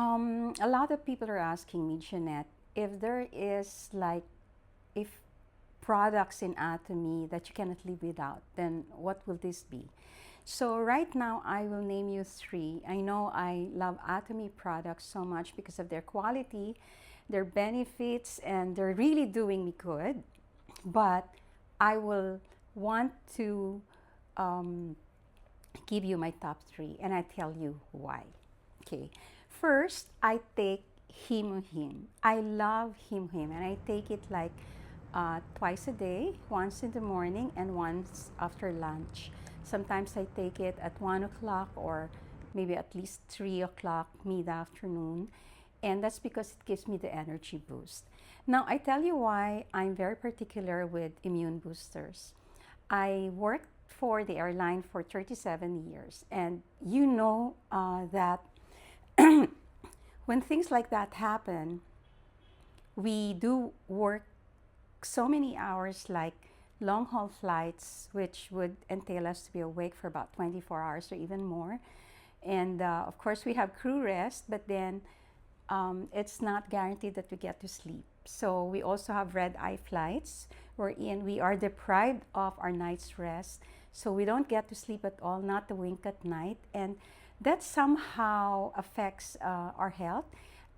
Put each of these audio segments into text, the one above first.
A lot of people are asking me, Jeanette, if there is like, if products in Atomy that you cannot live without, then what will this be? So right now, I will name you three. I know I love Atomy products so much because of their quality, their benefits, and they're really doing me good. But I will want to give you my top three, and I tell you why. Okay, first, I take HemoHIM. I love HemoHIM, and I take it like twice a day, once in the morning and once after lunch. Sometimes I take it at 1 o'clock or maybe at least 3 o'clock mid-afternoon, and that's because it gives me the energy boost. Now, I tell you why I'm very particular with immune boosters. I worked for the airline for 37 years, and you know that when things like that happen, we do work so many hours, like long haul flights, which would entail us to be awake for about 24 hours or even more. And of course, we have crew rest, but then it's not guaranteed that we get to sleep. So we also have red eye flights wherein we are deprived of our night's rest. So we don't get to sleep at all, not a wink at night. And that somehow affects our health.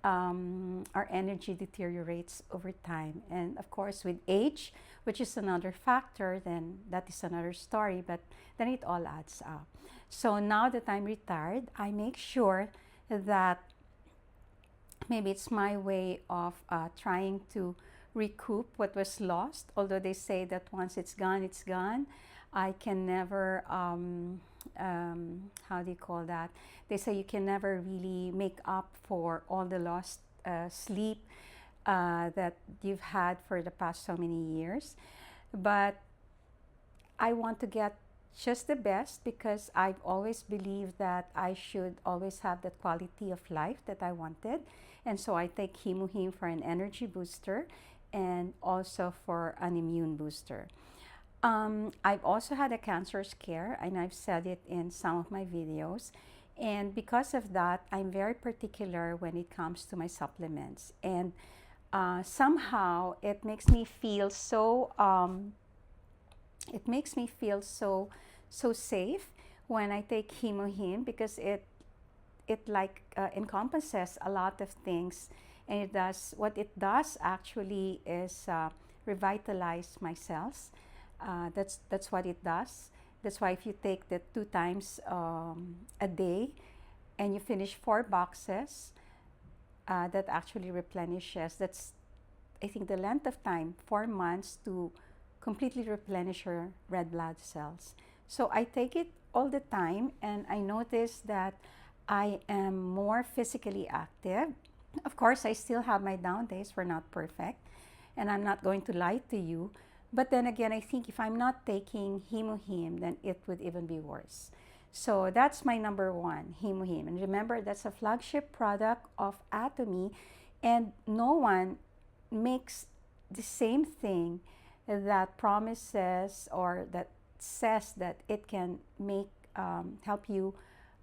Our energy deteriorates over time. And of course, with age, which is another factor, then that is another story, but then it all adds up. So now that I'm retired, I make sure that maybe it's my way of trying to recoup what was lost. Although they say that once it's gone, it's gone. I can never, how do you call that? They say you can never really make up for all the lost sleep that you've had for the past so many years. But I want to get just the best because I've always believed that I should always have that quality of life that I wanted. And so I take HemoHIM for an energy booster and also for an immune booster. I've also had a cancer scare, and I've said it in some of my videos. And because of that, I'm very particular when it comes to my supplements. And somehow it makes me feel so so safe when I take HemoHIM, because it like encompasses a lot of things, and it does what it does actually is revitalize my cells. That's what it does. That's why if you take that 2 times a day and you finish 4 boxes, that actually replenishes. That's, I think, the length of time, 4 months to completely replenish your red blood cells. So I take it all the time, and I notice that I am more physically active. Of course, I still have my down days. We're not perfect, and I'm not going to lie to you. But then again, I think if I'm not taking HemoHIM, then it would even be worse. So that's my number one, HemoHIM. And remember, that's a flagship product of Atomy, and no one makes the same thing that promises or that says that it can make help you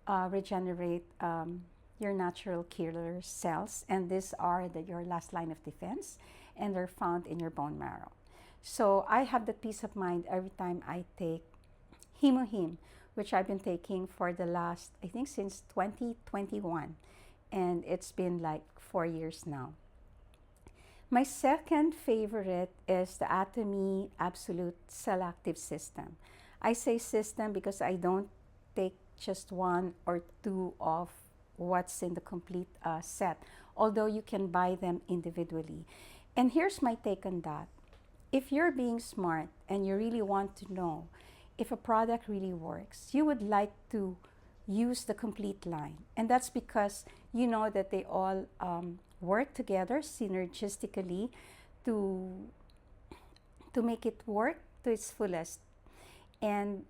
regenerate your natural killer cells. And these are your last line of defense, and they're found in your bone marrow. So I have that peace of mind every time I take HemoHIM, which I've been taking for the last, I think, since 2021. And it's been like 4 years now. My second favorite is the Atomy Absolute CellActive system. I say system because I don't take just 1 or 2 of what's in the complete set, although you can buy them individually. And here's my take on that. If you're being smart and you really want to know if a product really works, you would like to use the complete line. And that's because you know that they all work together synergistically to make it work to its fullest. And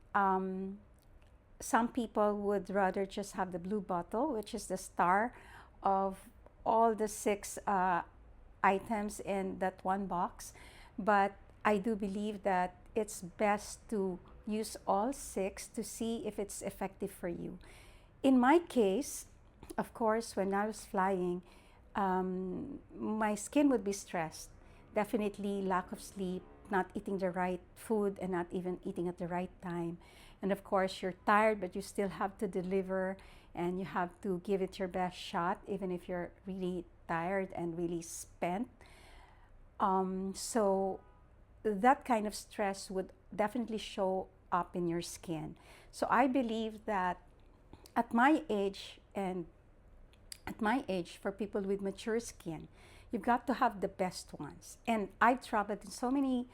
some people would rather just have the blue bottle, which is the star of all the 6 items in that one box. But I do believe that it's best to use all 6 to see if it's effective for you. In my case, of course, when I was flying, my skin would be stressed. Definitely lack of sleep, not eating the right food, and not even eating at the right time. And of course, you're tired, but you still have to deliver and you have to give it your best shot, even if you're really tired and really spent. So that kind of stress would definitely show up in your skin. So I believe that at my age and at my age, for people with mature skin, you've got to have the best ones. And I've traveled in so many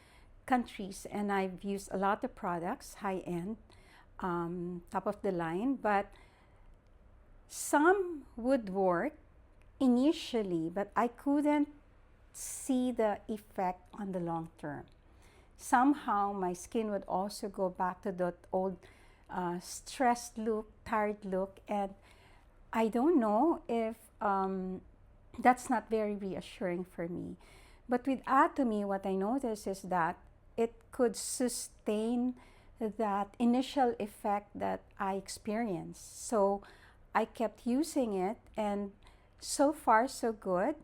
countries and I've used a lot of products, high end, top of the line, but some would work initially, but I couldn't see the effect on the long term. Somehow my skin would also go back to that old stressed look, tired look, and I don't know if that's not very reassuring for me. But with Atomy, what I noticed is that it could sustain that initial effect that I experienced. So I kept using it, and so far so good.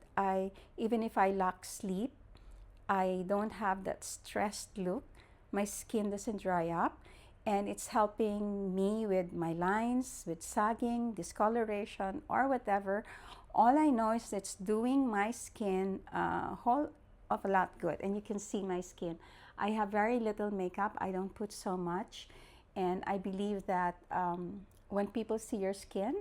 Even if I lack sleep, I don't have that stressed look. My skin doesn't dry up, and it's helping me with my lines, with sagging, discoloration, or whatever. All I know is it's doing my skin a whole of a lot good. And you can see my skin. I have very little makeup. I don't put so much. And I believe that when people see your skin,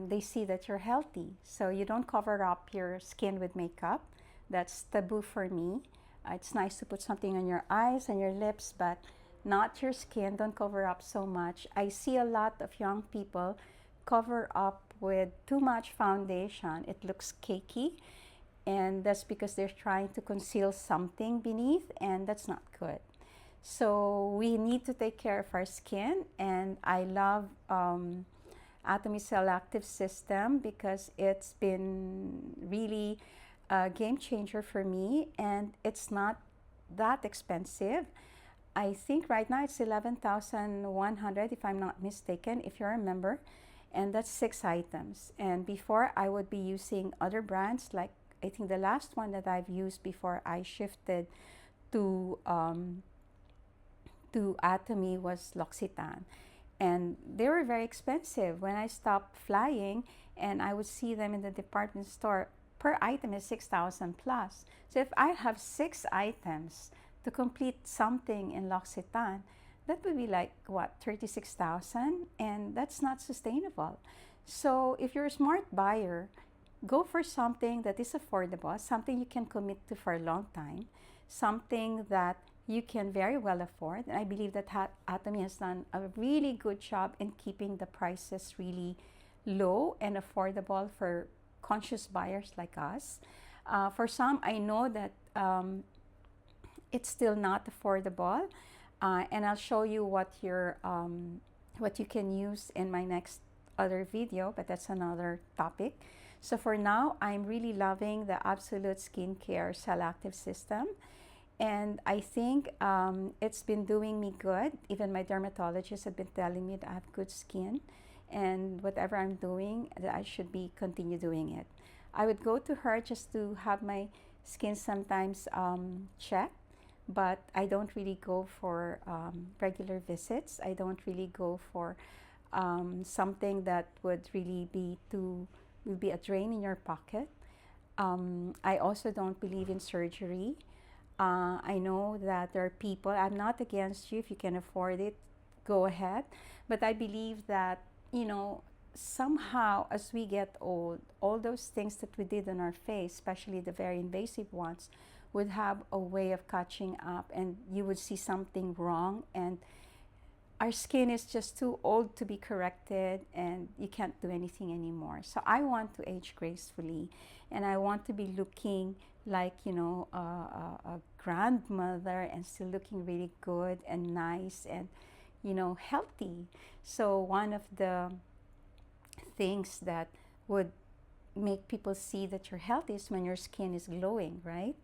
they see that you're healthy. So you don't cover up your skin with makeup. That's taboo for me. It's nice to put something on your eyes and your lips, but not your skin. Don't cover up so much. I see a lot of young people cover up with too much foundation. It looks cakey, and that's because they're trying to conceal something beneath, and that's not good. So we need to take care of our skin, and I love Atomy CellActive system because it's been really a game changer for me, and it's not that expensive. I think right now it's 11,100 if I'm not mistaken, if you're a member, and that's 6 items. And before I would be using other brands, like I think the last one that I've used before I shifted to Atomy was L'Occitane, and they were very expensive. When I stopped flying and I would see them in the department store, per item is 6,000 plus. So if I have 6 items to complete something in L'Occitane, that would be like what, 36,000, and that's not sustainable. So if you're a smart buyer, go for something that is affordable, something you can commit to for a long time, something that you can very well afford. And I believe that Atomy has done a really good job in keeping the prices really low and affordable for conscious buyers like us. For some, I know that it's still not affordable, and I'll show you what you can use in my next other video, but that's another topic. So for now, I'm really loving the Absolute Skincare CellActive system, and I think it's been doing me good. Even my dermatologist have been telling me that I have good skin, and whatever I'm doing, that I should be continue doing it. I would go to her just to have my skin sometimes checked, but I don't really go for regular visits. I don't really go for something that would really will be a drain in your pocket. I also don't believe in surgery. I know that there are people, I'm not against you. If you can afford it, go ahead. But I believe that, somehow as we get old, all those things that we did on our face, especially the very invasive ones, would have a way of catching up, and you would see something wrong, and our skin is just too old to be corrected, and you can't do anything anymore. So I want to age gracefully, and I want to be looking like, a grandmother, and still looking really good and nice and, healthy. So one of the things that would make people see that you're healthy is when your skin is glowing, right?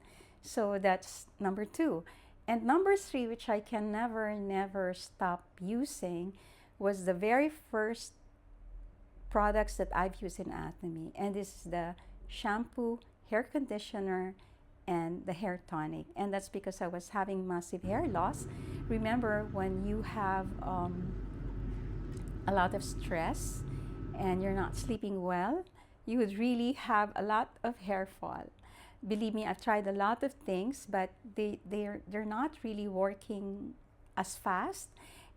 So that's number 2. And number 3, which I can never stop using, was the very first products that I've used in Atomy. And this is the shampoo, hair conditioner, and the hair tonic. And that's because I was having massive hair loss. Remember, when you have a lot of stress and you're not sleeping well, you would really have a lot of hair fall. Believe me, I've tried a lot of things, but they're not really working as fast,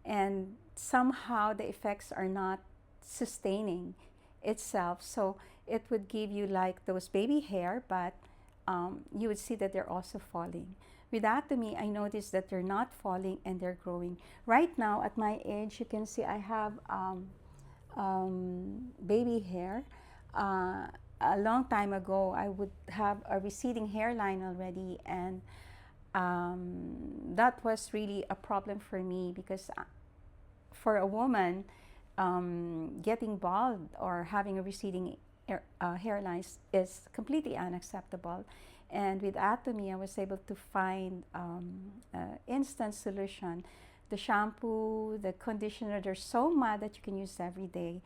and somehow the effects are not sustaining itself. So it would give you like those baby hair, but you would see that they're also falling. With Atomy, I noticed that they're not falling and they're growing. Right now, at my age, you can see I have baby hair. A long time ago, I would have a receding hairline already, and that was really a problem for me, because for a woman, getting bald or having a receding hairline is completely unacceptable. And with Atomy, I was able to find an instant solution. The shampoo, the conditioner, they're so mild that you can use every day.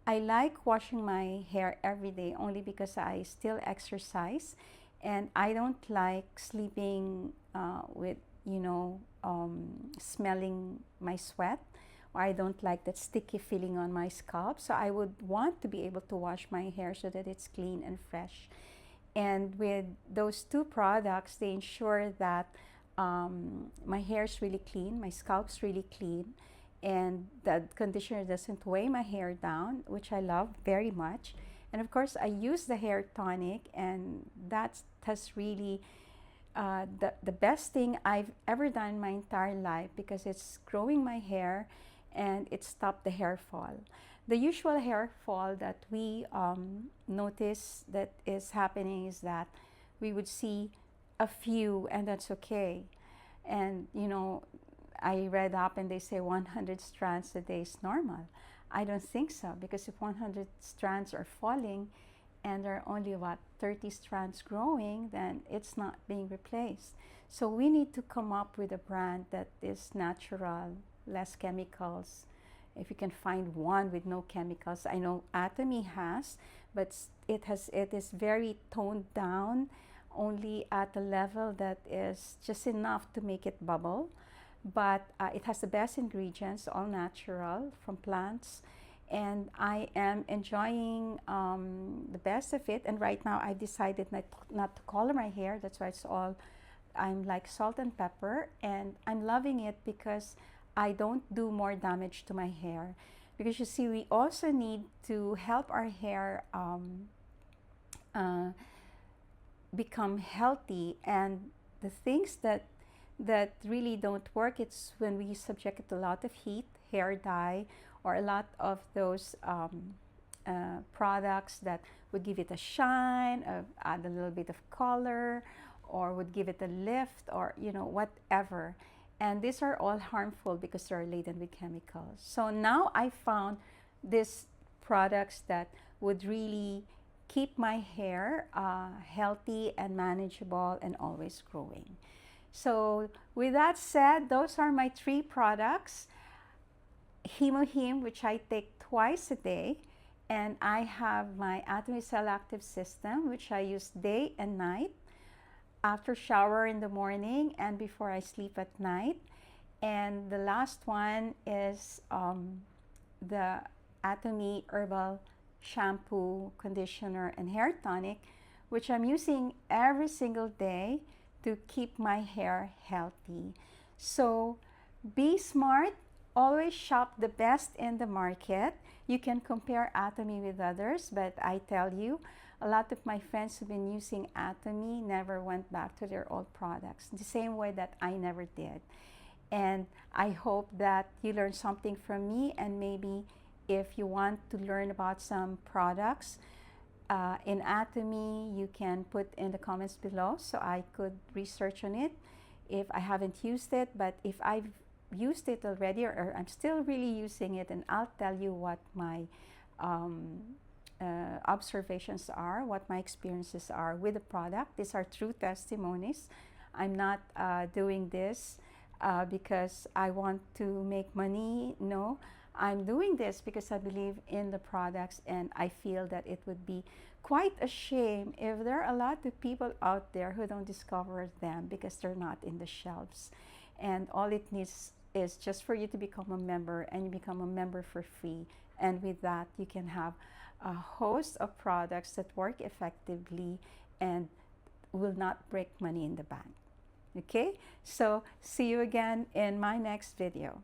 I like washing my hair every day only because I still exercise, and I don't like sleeping with, smelling my sweat, or I don't like that sticky feeling on my scalp. So I would want to be able to wash my hair so that it's clean and fresh. And with those two products, they ensure that my hair is really clean, my scalp's really clean, and the conditioner doesn't weigh my hair down, which I love very much. And of course, I use the hair tonic, and that's really the best thing I've ever done in my entire life, because it's growing my hair and it stopped the hair fall. The usual hair fall that we notice that is happening is that we would see a few, and that's okay. And I read up and they say 100 strands a day is normal. I don't think so, because if 100 strands are falling and there are only about 30 strands growing, then it's not being replaced. So we need to come up with a brand that is natural, less chemicals. If you can find one with no chemicals, I know Atomy has, but it is very toned down, only at a level that is just enough to make it bubble. But it has the best ingredients, all natural from plants, and I am enjoying the best of it. And right now I've decided not to color my hair. That's why I'm like salt and pepper, and I'm loving it because I don't do more damage to my hair. Because you see, we also need to help our hair become healthy, and the things that really don't work, it's when we subject it to a lot of heat, hair dye, or a lot of those products that would give it a shine, add a little bit of color, or would give it a lift, or whatever. And these are all harmful because they're laden with chemicals. So now I found these products that would really keep my hair healthy and manageable and always growing. So with that said, those are my 3 products. HemoHIM, which I take twice a day, and I have my Atomy CellActive system, which I use day and night, after shower in the morning and before I sleep at night. And the last one is the Atomy Herbal Shampoo, Conditioner, and Hair Tonic, which I'm using every single day to keep my hair healthy. So be smart, always shop the best in the market. You can compare Atomy with others, but I tell you, a lot of my friends who've been using Atomy never went back to their old products, the same way that I never did. And I hope that you learned something from me, and maybe if you want to learn about some products in Atomy, you can put in the comments below so I could research on it if I haven't used it. But if I've used it already, or I'm still really using it, and I'll tell you what my observations are, what my experiences are with the product. These are true testimonies. I'm not doing this because I want to make money. No, I'm doing this because I believe in the products, and I feel that it would be quite a shame if there are a lot of people out there who don't discover them because they're not in the shelves. And all it needs is just for you to become a member, and you become a member for free. And with that, you can have a host of products that work effectively and will not break money in the bank. Okay, so see you again in my next video.